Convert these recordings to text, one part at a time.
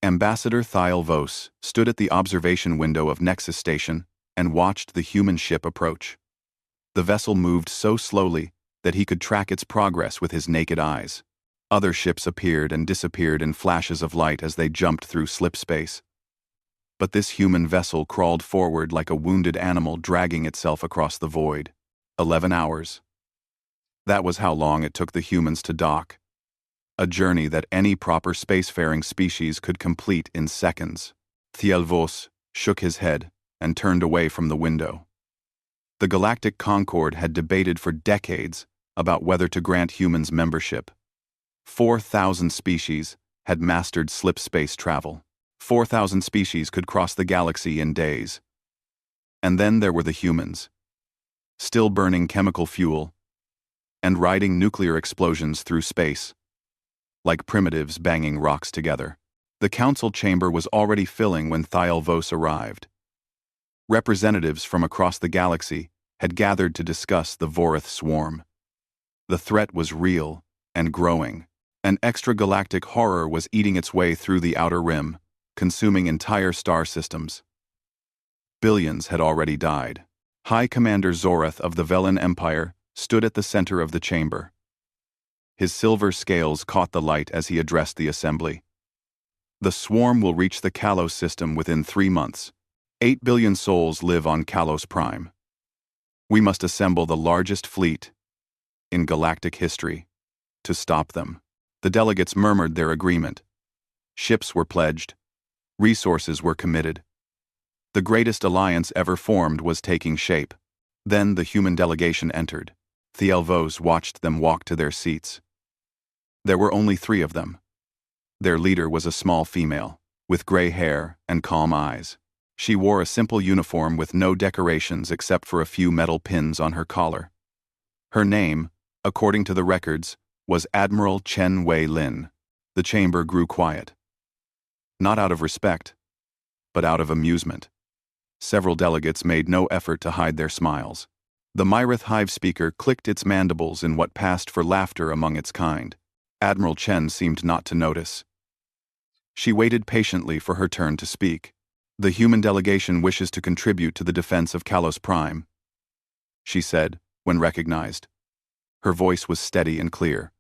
Ambassador Thiel Vos stood at the observation window of Nexus Station and watched the human ship approach. The vessel moved so slowly that he could track its progress with his naked eyes. Other ships appeared and disappeared in flashes of light as they jumped through slip space. But this human vessel crawled forward like a wounded animal dragging itself across the void. 11 hours. That was how long it took the humans to dock. A journey that any proper spacefaring species could complete in seconds. Thiel Vos shook his head and turned away from the window. The Galactic Concord had debated for decades about whether to grant humans membership. 4,000 species had mastered slip space travel. 4,000 species could cross the galaxy in days. And then there were the humans, still burning chemical fuel and riding nuclear explosions through space, like primitives banging rocks together. The council chamber was already filling when Thiel Vos arrived. Representatives from across the galaxy had gathered to discuss the Vorith swarm. The threat was real and growing. An extragalactic horror was eating its way through the outer rim, consuming entire star systems. Billions had already died. High Commander Zorath of the Velen Empire stood at the center of the chamber. His silver scales caught the light as he addressed the assembly. The swarm will reach the Kalos system within 3 months. 8 billion souls live on Kalos Prime. We must assemble the largest fleet in galactic history to stop them. The delegates murmured their agreement. Ships were pledged. Resources were committed. The greatest alliance ever formed was taking shape. Then the human delegation entered. Thiel Vos watched them walk to their seats. There were only 3 of them. Their leader was a small female, with gray hair and calm eyes. She wore a simple uniform with no decorations except for a few metal pins on her collar. Her name, according to the records, was Admiral Chen Wei Lin. The chamber grew quiet. Not out of respect, but out of amusement. Several delegates made no effort to hide their smiles. The Myrith Hive speaker clicked its mandibles in what passed for laughter among its kind. Admiral Chen seemed not to notice. She waited patiently for her turn to speak. The human delegation wishes to contribute to the defense of Kalos Prime, she said, when recognized. Her voice was steady and clear.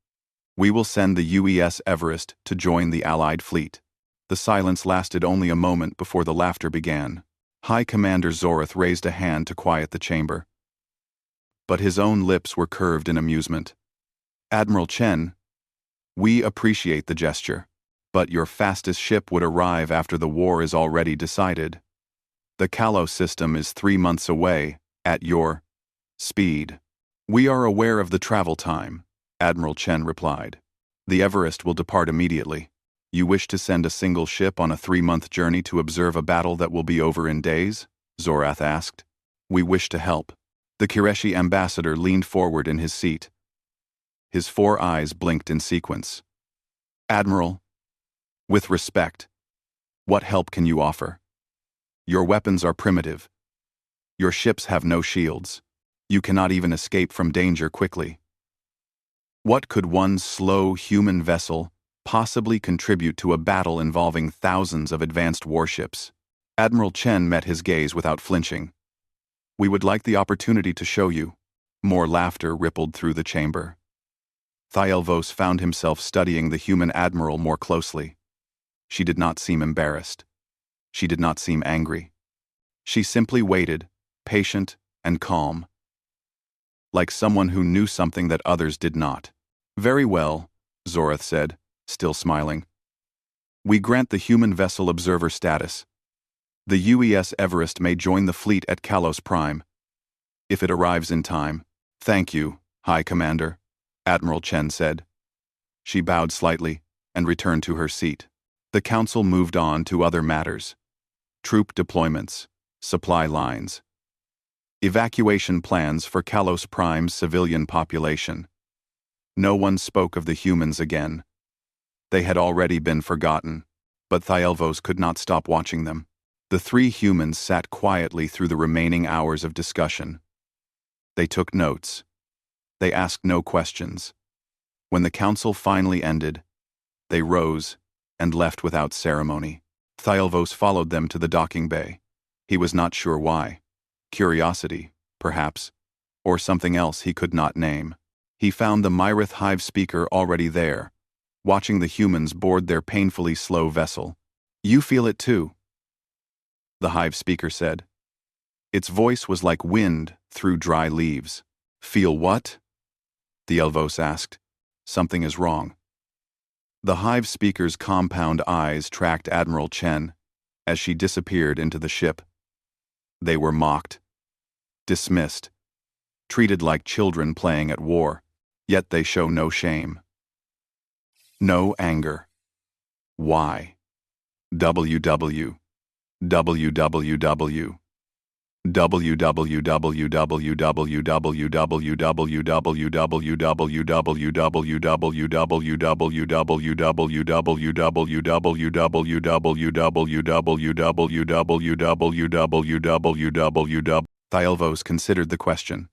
We will send the UES Everest to join the Allied fleet. The silence lasted only a moment before the laughter began. High Commander Zorath raised a hand to quiet the chamber. But his own lips were curved in amusement. Admiral Chen, we appreciate the gesture, but your fastest ship would arrive after the war is already decided. The Kalos system is 3 months away, at your speed. We are aware of the travel time, Admiral Chen replied. The Everest will depart immediately. You wish to send a single ship on a 3-month journey to observe a battle that will be over in days? Zorath asked. We wish to help. The Kireshi ambassador leaned forward in his seat. His 4 eyes blinked in sequence. Admiral, with respect, what help can you offer? Your weapons are primitive. Your ships have no shields. You cannot even escape from danger quickly. What could one slow human vessel possibly contribute to a battle involving thousands of advanced warships? Admiral Chen met his gaze without flinching. We would like the opportunity to show you. More laughter rippled through the chamber. Thiel Vos found himself studying the human admiral more closely. She did not seem embarrassed. She did not seem angry. She simply waited, patient and calm, like someone who knew something that others did not. Very well, Zorath said, still smiling. We grant the human vessel observer status. The UES Everest may join the fleet at Kalos Prime, if it arrives in time. Thank you, High Commander, Admiral Chen said. She bowed slightly and returned to her seat. The council moved on to other matters. Troop deployments, supply lines, evacuation plans for Kalos Prime's civilian population. No one spoke of the humans again. They had already been forgotten, but Thiel Vos could not stop watching them. The 3 humans sat quietly through the remaining hours of discussion. They took notes. They asked no questions. When the council finally ended, they rose and left without ceremony. Thialvos followed them to the docking bay. He was not sure why. Curiosity, perhaps, or something else he could not name. He found the Myrith Hive speaker already there, watching the humans board their painfully slow vessel. "You feel it too," the Hive speaker said. Its voice was like wind through dry leaves. "Feel what?" Thialvos asked. "Something is wrong." The Hive speaker's compound eyes tracked Admiral Chen as she disappeared into the ship. They were mocked, dismissed, treated like children playing at war, yet they show no shame. No anger. Why? WW. WWW. Thialvos considered the question.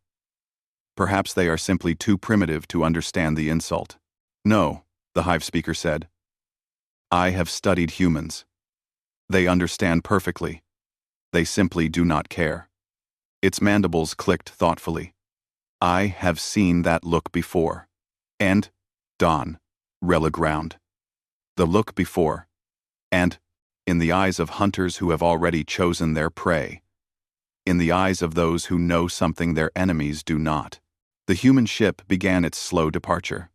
Perhaps they are simply too primitive to understand the insult. "No," the Hive speaker said. "I have studied humans. They understand perfectly. They simply do not care." Its mandibles clicked thoughtfully. "I have seen that look before." And, Don, Rella ground. The look before. And, in the eyes of hunters who have already chosen their prey. In the eyes of those who know something their enemies do not. The human ship began its slow departure.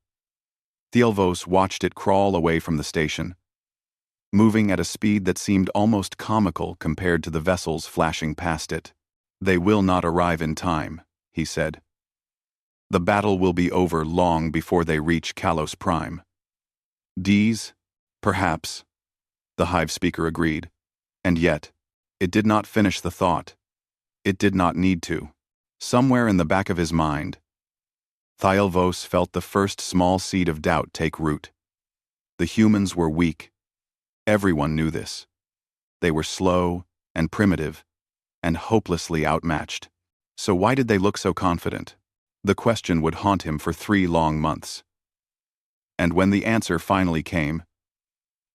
Thialvos watched it crawl away from the station, moving at a speed that seemed almost comical compared to the vessels flashing past it. "They will not arrive in time," he said. "The battle will be over long before they reach Kalos Prime." "D's? Perhaps," the Hive speaker agreed. And yet, it did not finish the thought. It did not need to. Somewhere in the back of his mind, Thialvos felt the first small seed of doubt take root. The humans were weak. Everyone knew this. They were slow and primitive and hopelessly outmatched. So why did they look so confident? The question would haunt him for 3 long months. And when the answer finally came,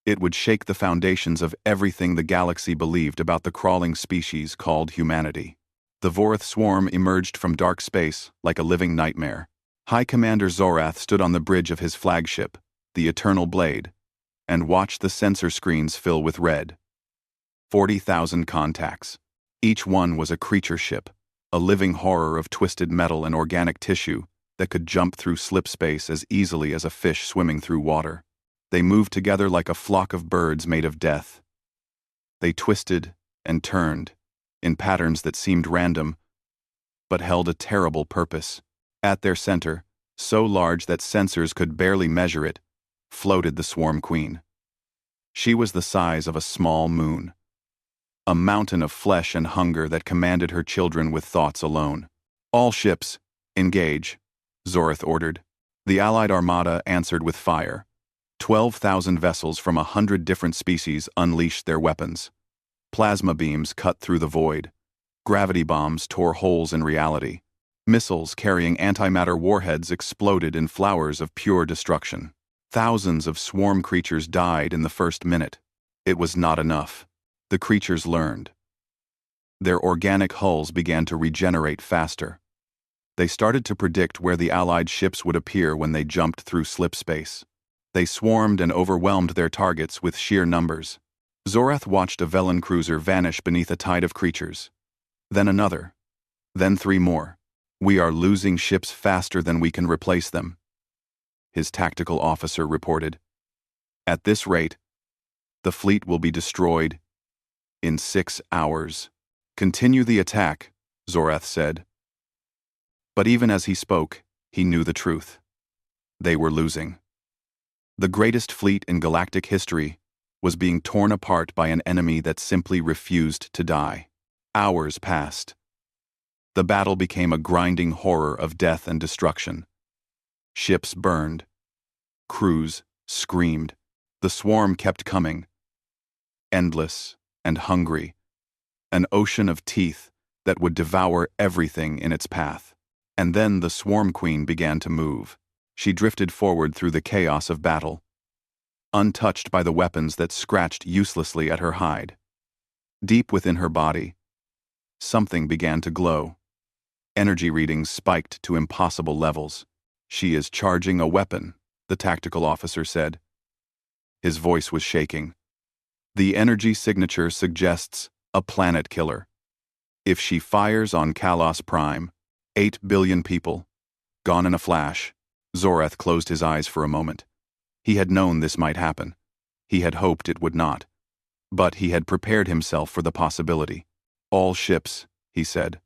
it would shake the foundations of everything the galaxy believed about the crawling species called humanity. The Vorith swarm emerged from dark space like a living nightmare. High Commander Zorath stood on the bridge of his flagship, the Eternal Blade, and watched the sensor screens fill with red. 40,000 contacts. Each one was a creature ship, a living horror of twisted metal and organic tissue that could jump through slip space as easily as a fish swimming through water. They moved together like a flock of birds made of death. They twisted and turned in patterns that seemed random, but held a terrible purpose. At their center, so large that sensors could barely measure it, floated the Swarm Queen. She was the size of a small moon. A mountain of flesh and hunger that commanded her children with thoughts alone. "All ships, engage," Zorath ordered. The Allied Armada answered with fire. 12,000 vessels from 100 different species unleashed their weapons. Plasma beams cut through the void. Gravity bombs tore holes in reality. Missiles carrying antimatter warheads exploded in flowers of pure destruction. Thousands of swarm creatures died in the first minute. It was not enough. The creatures learned. Their organic hulls began to regenerate faster. They started to predict where the Allied ships would appear when they jumped through slip space. They swarmed and overwhelmed their targets with sheer numbers. Zorath watched a Velen cruiser vanish beneath a tide of creatures. Then another. Then 3 more. "We are losing ships faster than we can replace them," his tactical officer reported. "At this rate, the fleet will be destroyed in 6 hours. "Continue the attack," Zorath said. But even as he spoke, he knew the truth. They were losing. The greatest fleet in galactic history was being torn apart by an enemy that simply refused to die. Hours passed. The battle became a grinding horror of death and destruction. Ships burned. Crews screamed. The swarm kept coming. Endless and hungry. An ocean of teeth that would devour everything in its path. And then the Swarm Queen began to move. She drifted forward through the chaos of battle. untouched by the weapons that scratched uselessly at her hide. Deep within her body, something began to glow. Energy readings spiked to impossible levels. "She is charging a weapon," the tactical officer said. His voice was shaking. "The energy signature suggests a planet killer. If she fires on Kalos Prime, 8 billion people, gone in a flash." Zoreth closed his eyes for a moment. He had known this might happen. He had hoped it would not. But he had prepared himself for the possibility. "All ships," he said.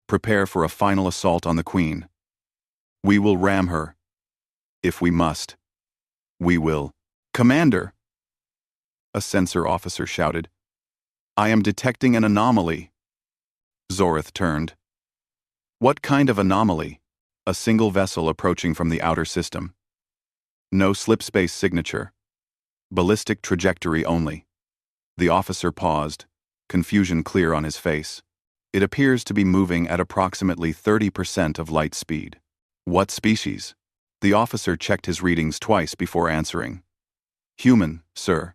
"Prepare for a final assault on the Queen. We will ram her. If we must. We will." "Commander!" a sensor officer shouted. "I am detecting an anomaly." Zoreth turned. "What kind of anomaly?" "A single vessel approaching from the outer system. No slipspace signature. Ballistic trajectory only." The officer paused, confusion clear on his face. "It appears to be moving at approximately 30% of light speed." "What species?" The officer checked his readings twice before answering. "Human, sir.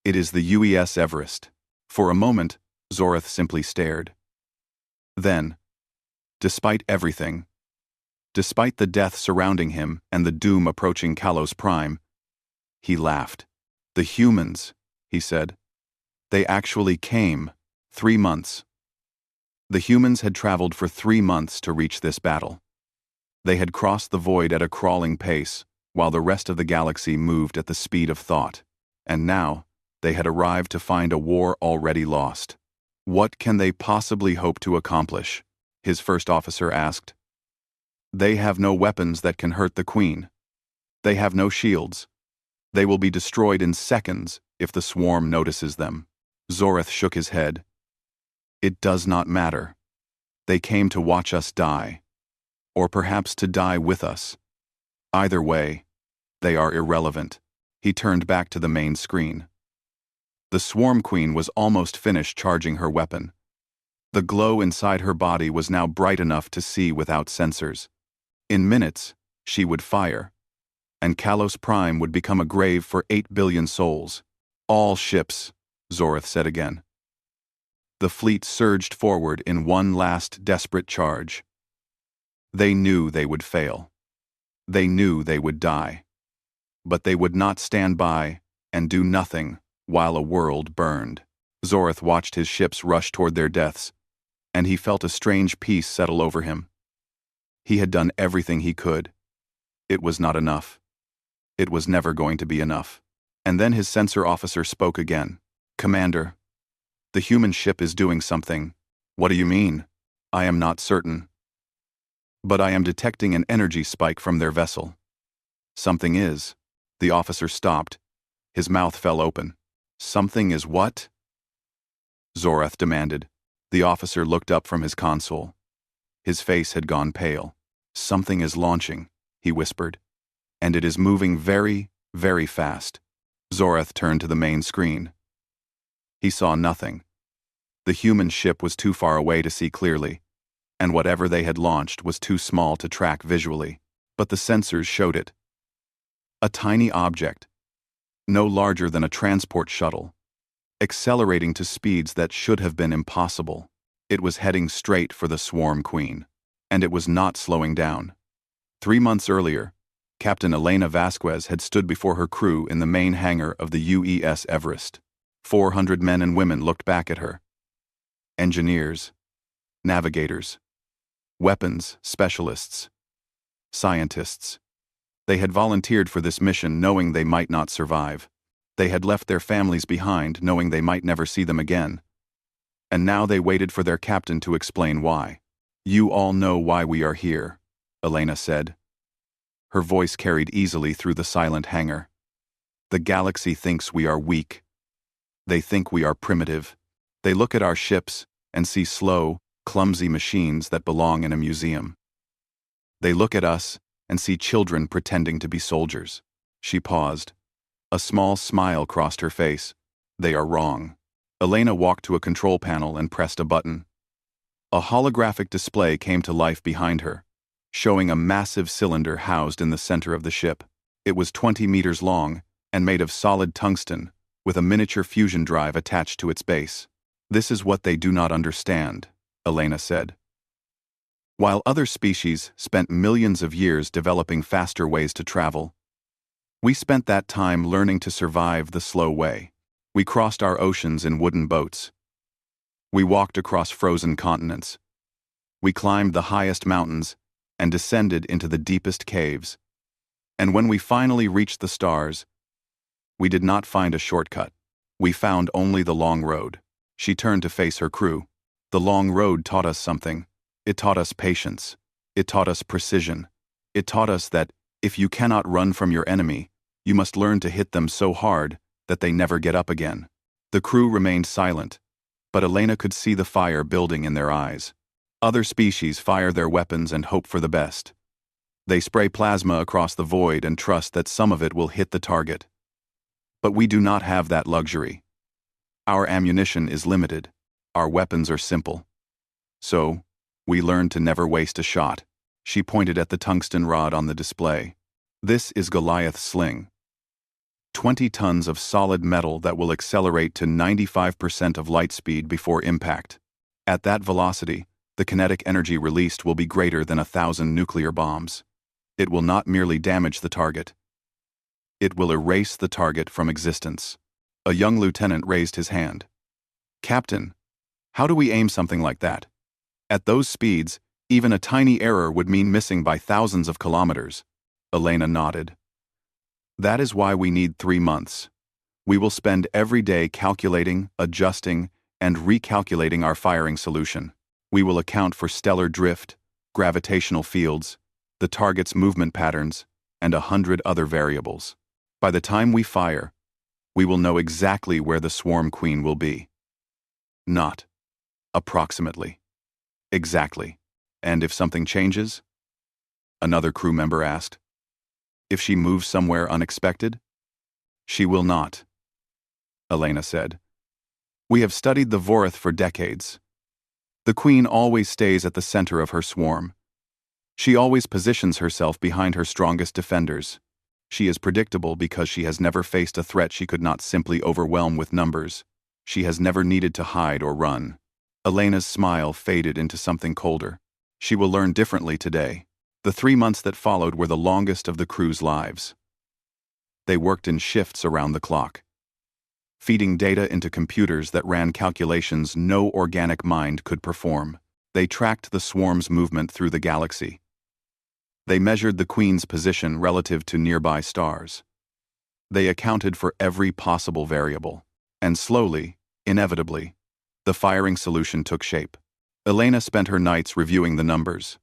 It is the UES Everest." For a moment, Zoreth simply stared. Then, despite everything, despite the death surrounding him and the doom approaching Kalos Prime, he laughed. "The humans," he said. "They actually came. 3 months. The humans had traveled for 3 months to reach this battle. They had crossed the void at a crawling pace, while the rest of the galaxy moved at the speed of thought. And now, they had arrived to find a war already lost. "What can they possibly hope to accomplish?" his first officer asked. "They have no weapons that can hurt the Queen. They have no shields. They will be destroyed in seconds if the swarm notices them." Zoreth shook his head. "It does not matter. They came to watch us die. Or perhaps to die with us. Either way, they are irrelevant." He turned back to the main screen. The Swarm Queen was almost finished charging her weapon. The glow inside her body was now bright enough to see without sensors. In minutes, she would fire, and Kalos Prime would become a grave for 8 billion souls. "All ships," Zoreth said again. The fleet surged forward in one last desperate charge. They knew they would fail. They knew they would die. But they would not stand by and do nothing while a world burned. Zoreth watched his ships rush toward their deaths, and he felt a strange peace settle over him. He had done everything he could. It was not enough. It was never going to be enough. And then his sensor officer spoke again. "Commander, the human ship is doing something." "What do you mean?" "I am not certain. But I am detecting an energy spike from their vessel." "Something is." The officer stopped. His mouth fell open. "Something is what?" Zoreth demanded. The officer looked up from his console. His face had gone pale. "Something is launching," he whispered. "And it is moving very, very fast." Zoreth turned to the main screen. He saw nothing. The human ship was too far away to see clearly, and whatever they had launched was too small to track visually. But the sensors showed it. A tiny object, no larger than a transport shuttle, accelerating to speeds that should have been impossible. It was heading straight for the Swarm Queen, and it was not slowing down. 3 months earlier, Captain Elena Vasquez had stood before her crew in the main hangar of the UES Everest. 400 men and women looked back at her. Engineers, navigators, weapons specialists, scientists. They had volunteered for this mission knowing they might not survive. They had left their families behind knowing they might never see them again. And now they waited for their captain to explain why. "You all know why we are here," Elena said. Her voice carried easily through the silent hangar. "The galaxy thinks we are weak. They think we are primitive. They look at our ships and see slow, clumsy machines that belong in a museum. They look at us and see children pretending to be soldiers." She paused. A small smile crossed her face. "They are wrong." Elena walked to a control panel and pressed a button. A holographic display came to life behind her, showing a massive cylinder housed in the center of the ship. It was 20 meters long and made of solid tungsten, with a miniature fusion drive attached to its base. "This is what they do not understand," Elena said. "While other species spent millions of years developing faster ways to travel, we spent that time learning to survive the slow way. We crossed our oceans in wooden boats. We walked across frozen continents. We climbed the highest mountains and descended into the deepest caves. And when we finally reached the stars, we did not find a shortcut. We found only the long road." She turned to face her crew. "The long road taught us something. It taught us patience. It taught us precision. It taught us that if you cannot run from your enemy, you must learn to hit them so hard that they never get up again." The crew remained silent, but Elena could see the fire building in their eyes. Other species fire their weapons and hope for the best. They spray plasma across the void and trust that some of it will hit the target. But we do not have that luxury. Our ammunition is limited. Our weapons are simple. So, we learned to never waste a shot. She pointed at the tungsten rod on the display. "This is Goliath's sling. 20 tons of solid metal that will accelerate to 95% of light speed before impact. At that velocity, the kinetic energy released will be greater than 1,000 nuclear bombs. It will not merely damage the target. It will erase the target from existence." A young lieutenant raised his hand. "Captain, how do we aim something like that? At those speeds, even a tiny error would mean missing by thousands of kilometers." Elena nodded. "That is why we need 3 months. We will spend every day calculating, adjusting, and recalculating our firing solution. We will account for stellar drift, gravitational fields, the target's movement patterns, and 100 other variables. By the time we fire, we will know exactly where the swarm queen will be. Not approximately. Exactly. And if something changes?" another crew member asked. "If she moves somewhere unexpected?" "She will not," Elena said. "We have studied the Vorith for decades. The queen always stays at the center of her swarm. She always positions herself behind her strongest defenders. She is predictable because she has never faced a threat she could not simply overwhelm with numbers. She has never needed to hide or run." Elena's smile faded into something colder. "She will learn differently today." The 3 months that followed were the longest of the crew's lives. They worked in shifts around the clock, feeding data into computers that ran calculations no organic mind could perform. They tracked the swarm's movement through the galaxy. They measured the queen's position relative to nearby stars. They accounted for every possible variable. And slowly, inevitably, the firing solution took shape. Elena spent her nights reviewing the numbers.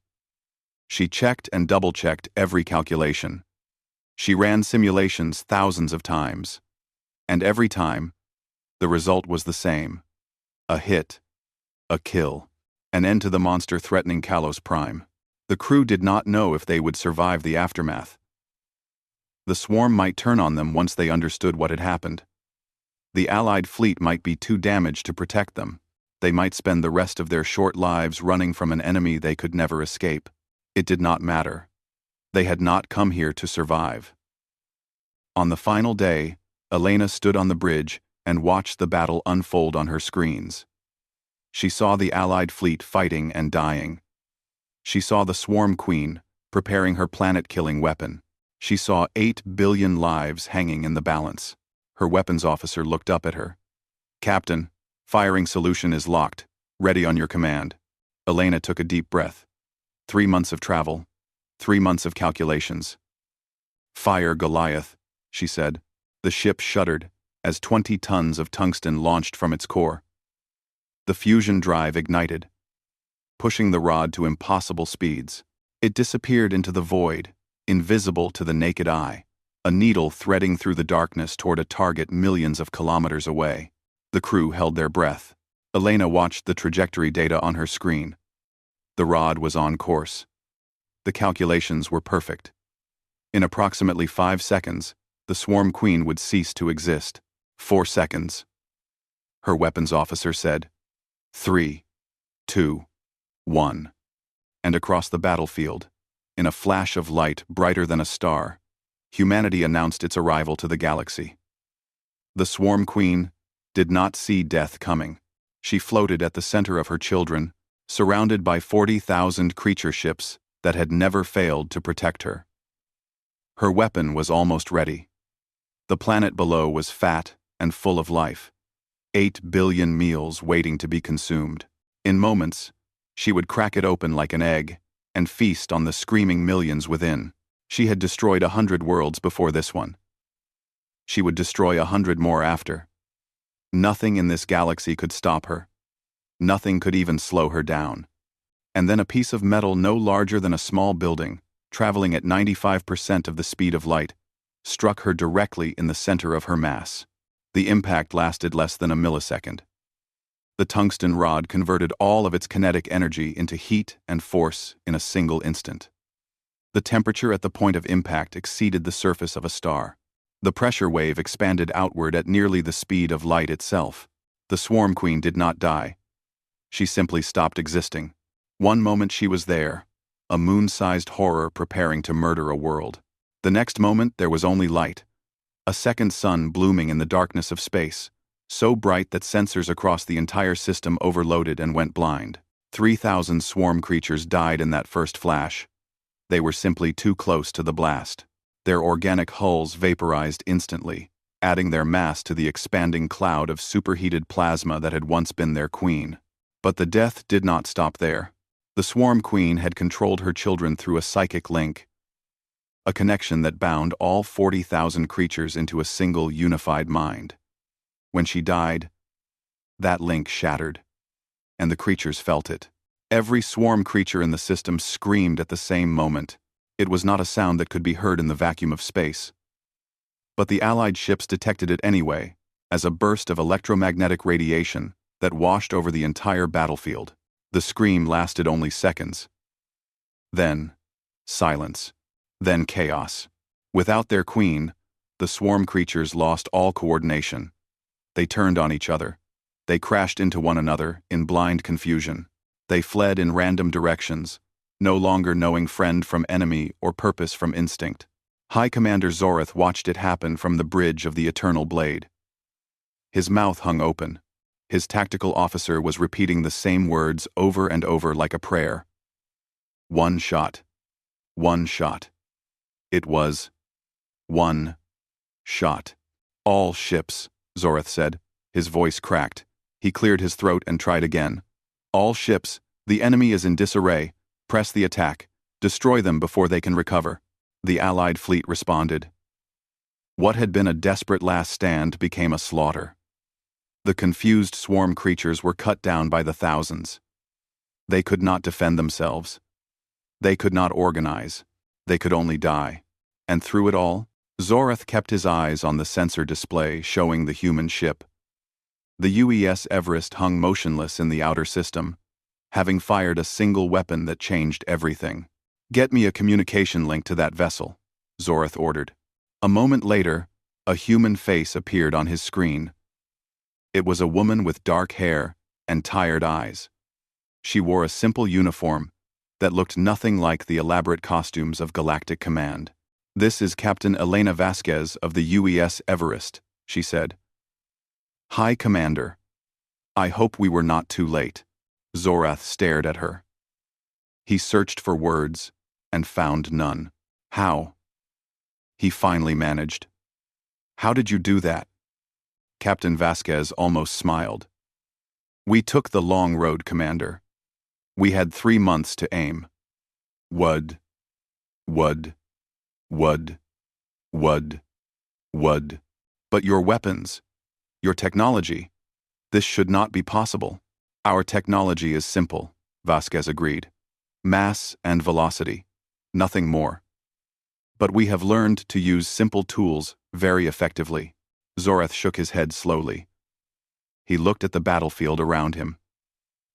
She checked and double-checked every calculation. She ran simulations thousands of times. And every time, the result was the same. A hit. A kill. An end to the monster threatening Kalos Prime. The crew did not know if they would survive the aftermath. The swarm might turn on them once they understood what had happened. The Allied fleet might be too damaged to protect them. They might spend the rest of their short lives running from an enemy they could never escape. It did not matter. They had not come here to survive. On the final day, Elena stood on the bridge and watched the battle unfold on her screens. She saw the Allied fleet fighting and dying. She saw the Swarm Queen preparing her planet-killing weapon. She saw 8 billion lives hanging in the balance. Her weapons officer looked up at her. "Captain, firing solution is locked. Ready on your command." Elena took a deep breath. 3 months of travel. 3 months of calculations. "Fire Goliath," she said. The ship shuddered as 20 tons of tungsten launched from its core. The fusion drive ignited, pushing the rod to impossible speeds. It disappeared into the void, invisible to the naked eye, a needle threading through the darkness toward a target millions of kilometers away. The crew held their breath. Elena watched the trajectory data on her screen. The rod was on course. The calculations were perfect. In approximately 5 seconds, the Swarm Queen would cease to exist. 4 seconds. Her weapons officer said, 3, 2, 1. And across the battlefield, in a flash of light brighter than a star, humanity announced its arrival to the galaxy. The Swarm Queen did not see death coming. She floated at the center of her children, surrounded by 40,000 creature ships that had never failed to protect her. Her weapon was almost ready. The planet below was fat and full of life. 8 billion meals waiting to be consumed. In moments, she would crack it open like an egg and feast on the screaming millions within. She had destroyed 100 worlds before this one. She would destroy 100 more after. Nothing in this galaxy could stop her. Nothing could even slow her down. And then a piece of metal no larger than a small building, traveling at 95% of the speed of light, struck her directly in the center of her mass. The impact lasted less than a millisecond. The tungsten rod converted all of its kinetic energy into heat and force in a single instant. The temperature at the point of impact exceeded the surface of a star. The pressure wave expanded outward at nearly the speed of light itself. The Swarm Queen did not die. She simply stopped existing. One moment she was there, a moon-sized horror preparing to murder a world. The next moment there was only light. A second sun blooming in the darkness of space, so bright that sensors across the entire system overloaded and went blind. 3,000 swarm creatures died in that first flash. They were simply too close to the blast. Their organic hulls vaporized instantly, adding their mass to the expanding cloud of superheated plasma that had once been their queen. But the death did not stop there. The Swarm Queen had controlled her children through a psychic link, a connection that bound all 40,000 creatures into a single unified mind. When she died, that link shattered, and the creatures felt it. Every swarm creature in the system screamed at the same moment. It was not a sound that could be heard in the vacuum of space. But the Allied ships detected it anyway, as a burst of electromagnetic radiation that washed over the entire battlefield. The scream lasted only seconds. Then, silence. Then chaos. Without their queen, the swarm creatures lost all coordination. They turned on each other. They crashed into one another in blind confusion. They fled in random directions, no longer knowing friend from enemy or purpose from instinct. High Commander Zorath watched it happen from the bridge of the Eternal Blade. His mouth hung open. His tactical officer was repeating the same words over and over like a prayer. One shot. One shot. It was one shot. All ships, Zorath said. His voice cracked. He cleared his throat and tried again. All ships, the enemy is in disarray. Press the attack. Destroy them before they can recover. The Allied fleet responded. What had been a desperate last stand became a slaughter. The confused swarm creatures were cut down by the thousands. They could not defend themselves. They could not organize. They could only die. And through it all, Zorath kept his eyes on the sensor display showing the human ship. The UES Everest hung motionless in the outer system, having fired a single weapon that changed everything. Get me a communication link to that vessel, Zorath ordered. A moment later, a human face appeared on his screen. It was a woman with dark hair and tired eyes. She wore a simple uniform that looked nothing like the elaborate costumes of Galactic Command. This is Captain Elena Vasquez of the UES Everest, she said. High Commander. I hope we were not too late. Zorath stared at her. He searched for words and found none. How? He finally managed. How did you do that? Captain Vasquez almost smiled. We took the long road, Commander. We had 3 months to aim. Wud. Wud. Wud. Wud. Wud. But your weapons, your technology, this should not be possible. Our technology is simple, Vasquez agreed. Mass and velocity, nothing more. But we have learned to use simple tools very effectively. Zorath shook his head slowly. He looked at the battlefield around him.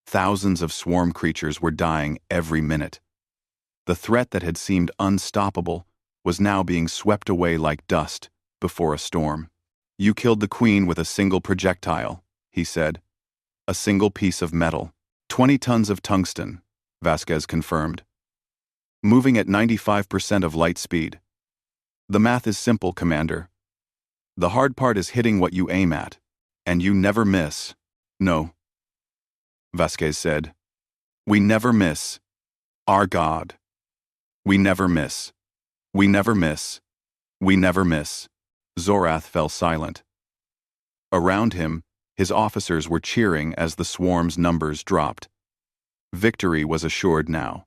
Thousands of swarm creatures were dying every minute. The threat that had seemed unstoppable was now being swept away like dust before a storm. You killed the queen with a single projectile, he said. A single piece of metal. 20 tons of tungsten, Vasquez confirmed. Moving at 95% of light speed. The math is simple, Commander. The hard part is hitting what you aim at. And you never miss. No, Vasquez said. We never miss. Our God. We never miss. We never miss. We never miss. Zorath fell silent. Around him, his officers were cheering as the swarm's numbers dropped. Victory was assured now.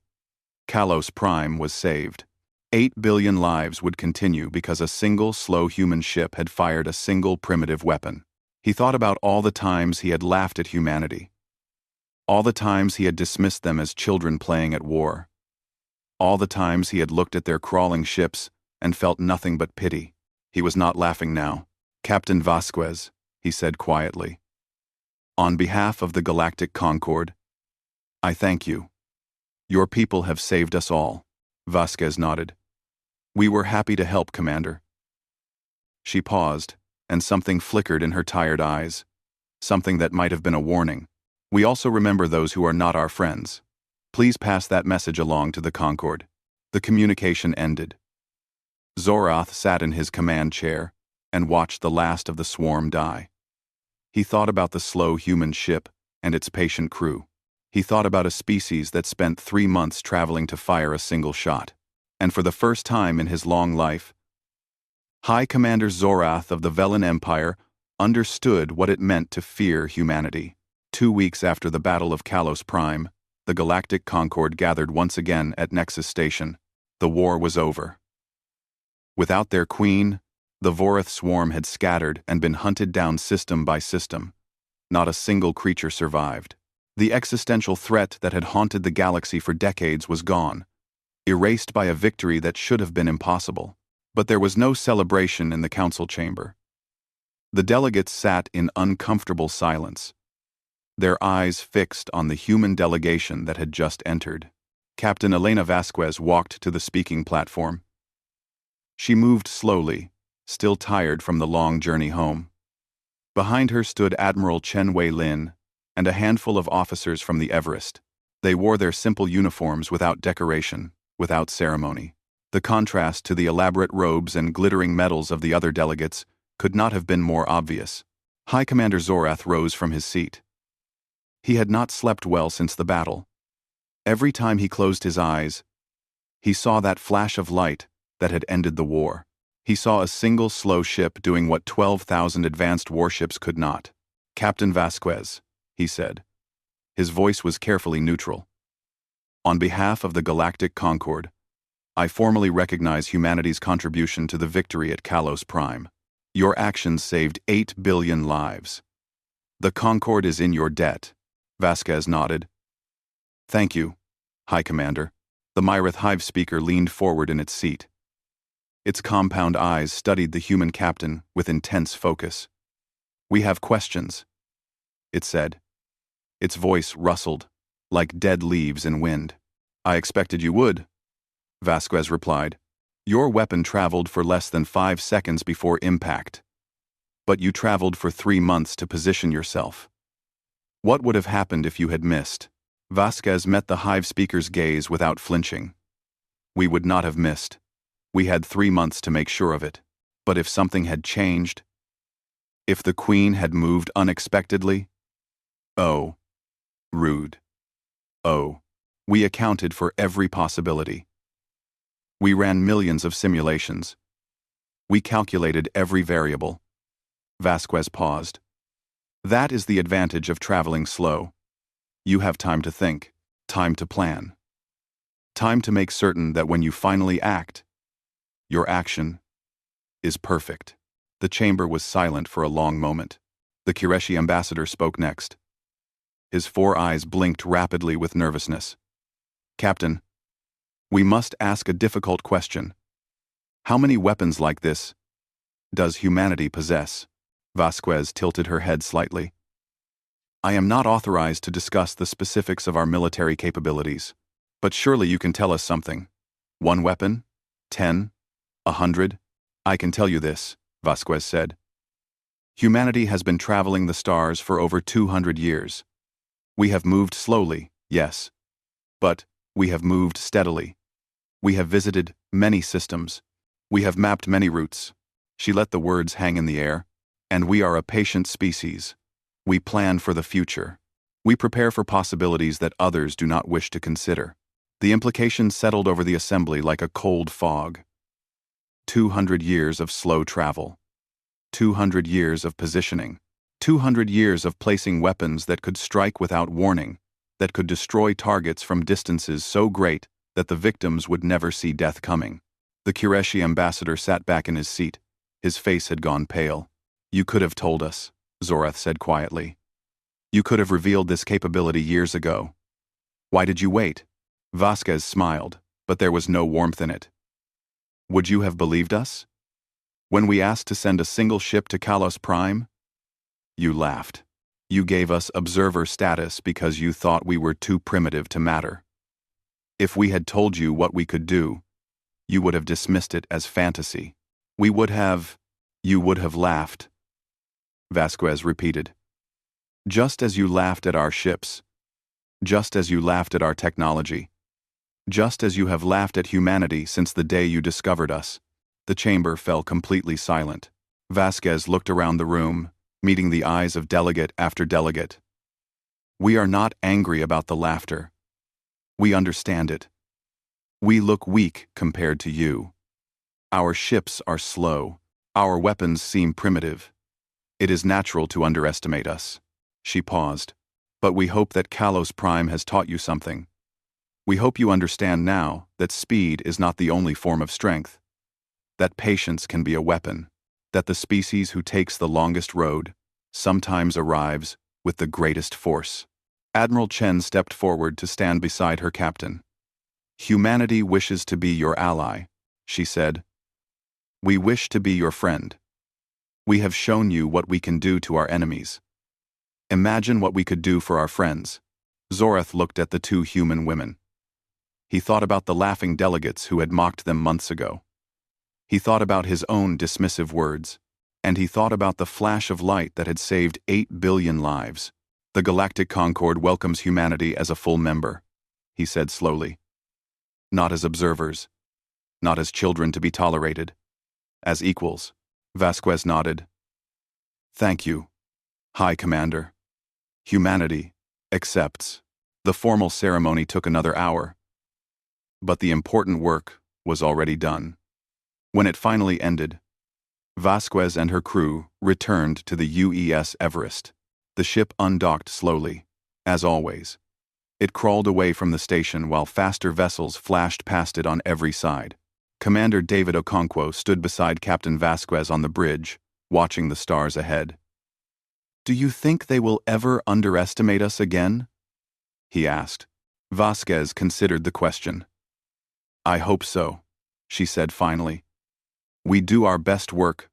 Kalos Prime was saved. 8 billion lives would continue because a single slow human ship had fired a single primitive weapon. He thought about all the times he had laughed at humanity. All the times he had dismissed them as children playing at war. All the times he had looked at their crawling ships and felt nothing but pity. He was not laughing now. Captain Vasquez, he said quietly. On behalf of the Galactic Concord, I thank you. Your people have saved us all. Vasquez nodded. We were happy to help, Commander. She paused, and something flickered in her tired eyes. Something that might have been a warning. We also remember those who are not our friends. Please pass that message along to the Concord. The communication ended. Zorath sat in his command chair and watched the last of the swarm die. He thought about the slow human ship and its patient crew. He thought about a species that spent 3 months traveling to fire a single shot. And for the first time in his long life, High Commander Zorath of the Velen Empire understood what it meant to fear humanity. 2 weeks after the Battle of Kalos Prime, the Galactic Concord gathered once again at Nexus Station. The war was over. Without their queen, the Vorath swarm had scattered and been hunted down system by system. Not a single creature survived. The existential threat that had haunted the galaxy for decades was gone, erased by a victory that should have been impossible. But there was no celebration in the council chamber. The delegates sat in uncomfortable silence, their eyes fixed on the human delegation that had just entered. Captain Elena Vasquez walked to the speaking platform. She moved slowly, still tired from the long journey home. Behind her stood Admiral Chen Wei-Lin and a handful of officers from the Everest. They wore their simple uniforms without decoration, without ceremony. The contrast to the elaborate robes and glittering medals of the other delegates could not have been more obvious. High Commander Zorath rose from his seat. He had not slept well since the battle. Every time he closed his eyes, he saw that flash of light that had ended the war. He saw a single slow ship doing what 12,000 advanced warships could not. Captain Vasquez, he said. His voice was carefully neutral. On behalf of the Galactic Concord, I formally recognize humanity's contribution to the victory at Kalos Prime. Your actions saved 8 billion lives. The Concord is in your debt. Vasquez nodded. Thank you, High Commander. The Myrith Hive speaker leaned forward in its seat. Its compound eyes studied the human captain with intense focus. We have questions, it said. Its voice rustled, like dead leaves in wind. I expected you would, Vasquez replied. Your weapon traveled for less than 5 seconds before impact. But you traveled for 3 months to position yourself. What would have happened if you had missed? Vasquez met the Hive speaker's gaze without flinching. We would not have missed. We had 3 months to make sure of it. But if something had changed? If the Queen had moved unexpectedly? Oh. Rude. Oh. We accounted for every possibility. We ran millions of simulations. We calculated every variable. Vasquez paused. That is the advantage of traveling slow. You have time to think, time to plan. Time to make certain that when you finally act, your action is perfect. The chamber was silent for a long moment. The Qureshi ambassador spoke next. His 4 eyes blinked rapidly with nervousness. Captain, we must ask a difficult question. How many weapons like this does humanity possess? Vasquez tilted her head slightly. I am not authorized to discuss the specifics of our military capabilities, but surely you can tell us something. 1 weapon? 10? 100? I can tell you this, Vasquez said. Humanity has been traveling the stars for over 200 years. We have moved slowly, yes. But we have moved steadily. We have visited many systems. We have mapped many routes. She let the words hang in the air. And we are a patient species. We plan for the future. We prepare for possibilities that others do not wish to consider. The implications settled over the assembly like a cold fog. 200 years of slow travel. 200 years of positioning. 200 years of placing weapons that could strike without warning, that could destroy targets from distances so great that the victims would never see death coming. The Qureshi ambassador sat back in his seat. His face had gone pale. You could have told us, Zorath said quietly. You could have revealed this capability years ago. Why did you wait? Vasquez smiled, but there was no warmth in it. Would you have believed us? When we asked to send a single ship to Kalos Prime? You laughed. You gave us observer status because you thought we were too primitive to matter. If we had told you what we could do, you would have dismissed it as fantasy. You would have laughed. Vasquez repeated. Just as you laughed at our ships. Just as you laughed at our technology. Just as you have laughed at humanity since the day you discovered us. The chamber fell completely silent. Vasquez looked around the room, meeting the eyes of delegate after delegate. We are not angry about the laughter. We understand it. We look weak compared to you. Our ships are slow. Our weapons seem primitive. It is natural to underestimate us. She paused. But we hope that Kalos Prime has taught you something. We hope you understand now that speed is not the only form of strength. That patience can be a weapon. That the species who takes the longest road sometimes arrives with the greatest force. Admiral Chen stepped forward to stand beside her captain. Humanity wishes to be your ally, she said. We wish to be your friend. We have shown you what we can do to our enemies. Imagine what we could do for our friends. Zorath looked at the two human women. He thought about the laughing delegates who had mocked them months ago. He thought about his own dismissive words, and he thought about the flash of light that had saved 8 billion lives. The Galactic Concord welcomes humanity as a full member, he said slowly. Not as observers, not as children to be tolerated, as equals. Vasquez nodded. Thank you, High Commander. Humanity accepts. The formal ceremony took another hour. But the important work was already done. When it finally ended, Vasquez and her crew returned to the UES Everest. The ship undocked slowly, as always. It crawled away from the station while faster vessels flashed past it on every side. Commander David Okonkwo stood beside Captain Vasquez on the bridge, watching the stars ahead. Do you think they will ever underestimate us again? He asked. Vasquez considered the question. I hope so, she said finally. We do our best work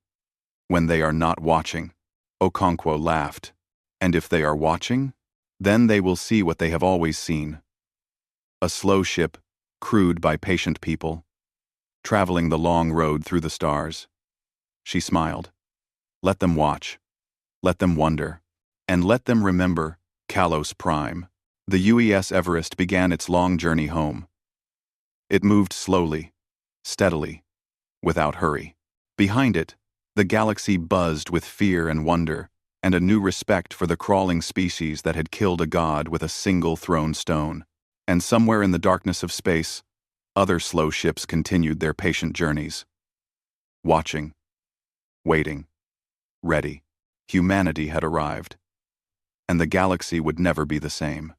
when they are not watching. Okonkwo laughed. And if they are watching, then they will see what they have always seen. A slow ship, crewed by patient people, traveling the long road through the stars. She smiled. Let them watch. Let them wonder. And let them remember Kalos Prime. The UES Everest began its long journey home. It moved slowly, steadily, without hurry. Behind it, the galaxy buzzed with fear and wonder, and a new respect for the crawling species that had killed a god with a single thrown stone. And somewhere in the darkness of space, other slow ships continued their patient journeys. Watching, waiting, ready. Humanity had arrived, and the galaxy would never be the same.